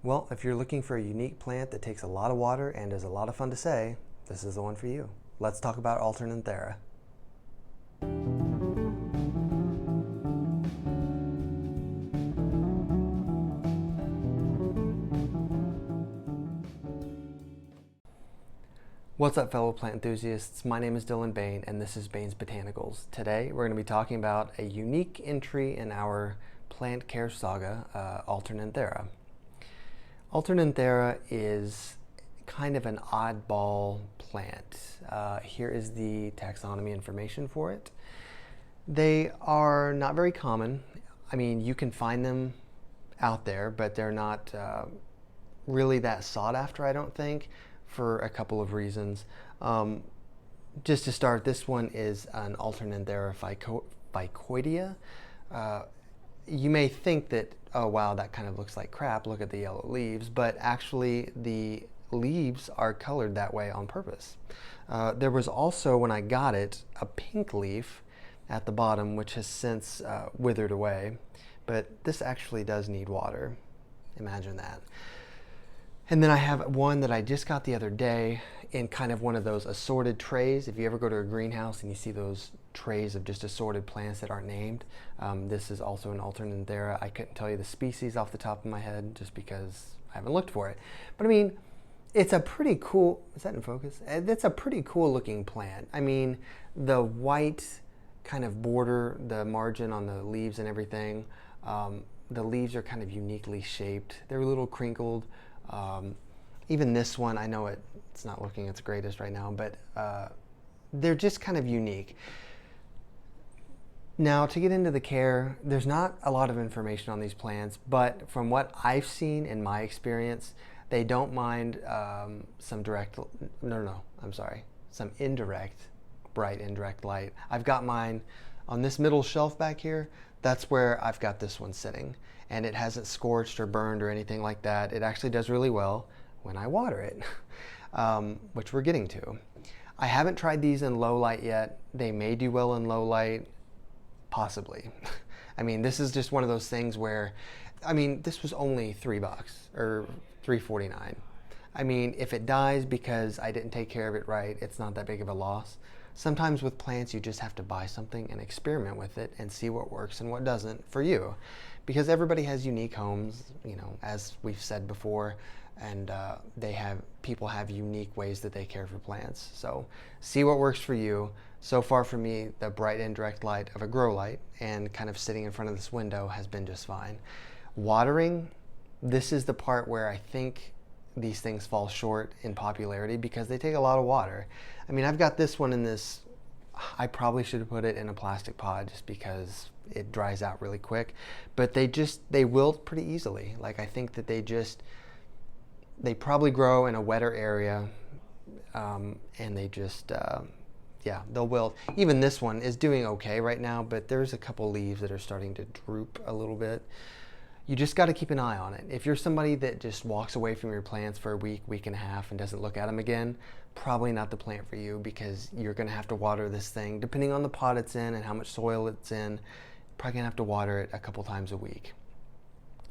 Well, if you're looking for a unique plant that takes a lot of water and is a lot of fun to say, this is the one for you. Let's talk about Alternanthera. What's up, fellow plant enthusiasts? My name is Dylan Bain, and this is Bain's Botanicals. Today, we're going to be talking about a unique entry in our plant care saga, Alternanthera. Alternanthera is kind of an oddball plant. Here is the taxonomy information for it. They are not very common. I mean, you can find them out there, but they're not really that sought after, I don't think, for a couple of reasons. Just to start, this one is an Alternanthera ficoidea. You may think that, oh wow, that kind of looks like crap, look at the yellow leaves, but actually the leaves are colored that way on purpose. There was also, when I got it, a pink leaf at the bottom, which has since withered away, but this actually does need water. Imagine that. And then I have one that I just got the other day in kind of one of those assorted trays. If you ever go to a greenhouse and you see those trays of just assorted plants that aren't named, this is also an Alternanthera. I couldn't tell you the species off the top of my head just because I haven't looked for it. But I mean, it's a pretty cool, is that in focus? It's a pretty cool looking plant. I mean, the white kind of border, the margin on the leaves and everything, the leaves are kind of uniquely shaped. They're a little crinkled. Even this one, I know it's not looking its greatest right now, but they're just kind of unique. Now, to get into the care, there's not a lot of information on these plants, but from what I've seen in my experience, they don't mind some some indirect, bright indirect light. I've got mine on this middle shelf back here. That's where I've got this one sitting, and it hasn't scorched or burned or anything like that. It actually does really well when I water it, which we're getting to. I haven't tried these in low light yet. They may do well in low light, possibly. I mean, this is just one of those things where, I mean, this was only $3 or $3.49. I mean, if it dies because I didn't take care of it right, it's not that big of a loss. Sometimes with plants, you just have to buy something and experiment with it and see what works and what doesn't for you. Because everybody has unique homes, you know, as we've said before, and people have unique ways that they care for plants. So see what works for you. So far for me, the bright indirect light of a grow light and kind of sitting in front of this window has been just fine. Watering, this is the part where I think these things fall short in popularity because they take a lot of water. I mean, I've got this one in this, I probably should have put it in a plastic pod just because it dries out really quick, but they wilt pretty easily. Like, I think that they probably grow in a wetter area, and they just, yeah, they'll wilt. Even this one is doing okay right now, but there's a couple leaves that are starting to droop a little bit. You just got to keep an eye on it. If you're somebody that just walks away from your plants for a week, week and a half, and doesn't look at them again, probably not the plant for you, because you're going to have to water this thing, depending on the pot it's in and how much soil it's in, probably going to have to water it a couple times a week.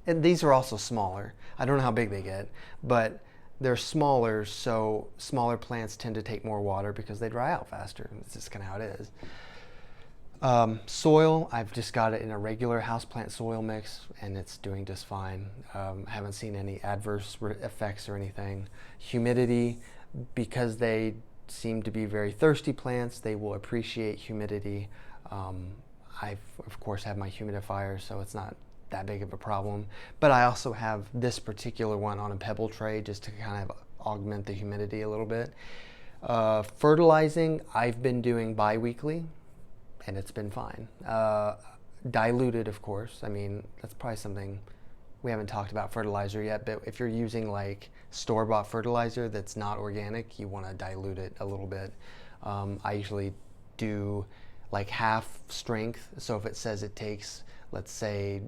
And these are also smaller. I don't know how big they get, but they're smaller, so smaller plants tend to take more water because they dry out faster. It's just kind of how it is. Soil, I've just got it in a regular houseplant soil mix, and it's doing just fine. Haven't seen any adverse effects or anything. Humidity, because they seem to be very thirsty plants, they will appreciate humidity. I, of course, have my humidifier, so it's not that big of a problem. But I also have this particular one on a pebble tray just to kind of augment the humidity a little bit. Fertilizing, I've been doing bi-weekly, and it's been fine. Diluted, of course. I mean, that's probably something we haven't talked about fertilizer yet, but if you're using like store-bought fertilizer that's not organic, you want to dilute it a little bit. I usually do like half strength. So if it says it takes, let's say,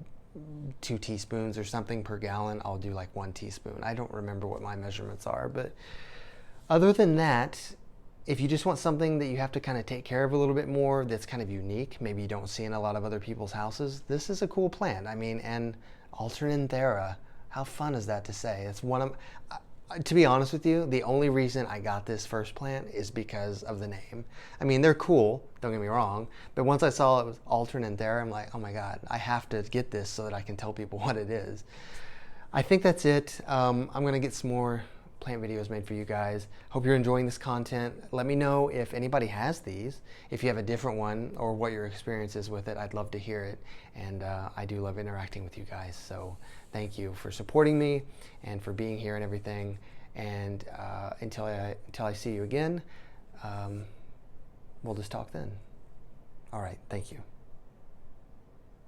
2 teaspoons or something per gallon, I'll do like 1 teaspoon. I don't remember what my measurements are, but other than that, if you just want something that you have to kind of take care of a little bit more, that's kind of unique, maybe you don't see in a lot of other people's houses, this is a cool plant. I mean, and Alternanthera, How fun is that to say? It's one of, to be honest with you, the only reason I got this first plant is because of the name. I mean, they're cool, don't get me wrong, but once I saw it was Alternanthera, I'm like, oh my God, I have to get this so that I can tell people what it is. I think that's it. I'm gonna get some more plant videos made for you guys. Hope you're enjoying this content. Let me know if anybody has these, if you have a different one, or what your experience is with it. I'd love to hear it, and I do love interacting with you guys. So thank you for supporting me and for being here and everything. And until I see you again, we'll just talk then. All right, thank you.